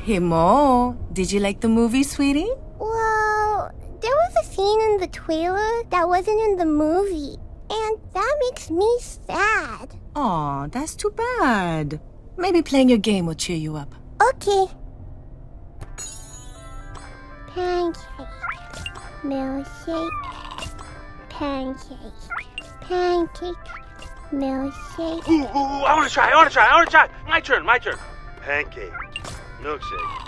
Hey, Mo, did you like the movie, sweetie? Well, there was a scene in the trailer that wasn't in the movie, and that makes me sad. Aw, that's too bad. Maybe playing your game will cheer you up. Okay. Pancake, milkshake, pancake, pancake, milkshake. Ooh, I want to try. My turn. Pancake, milkshake,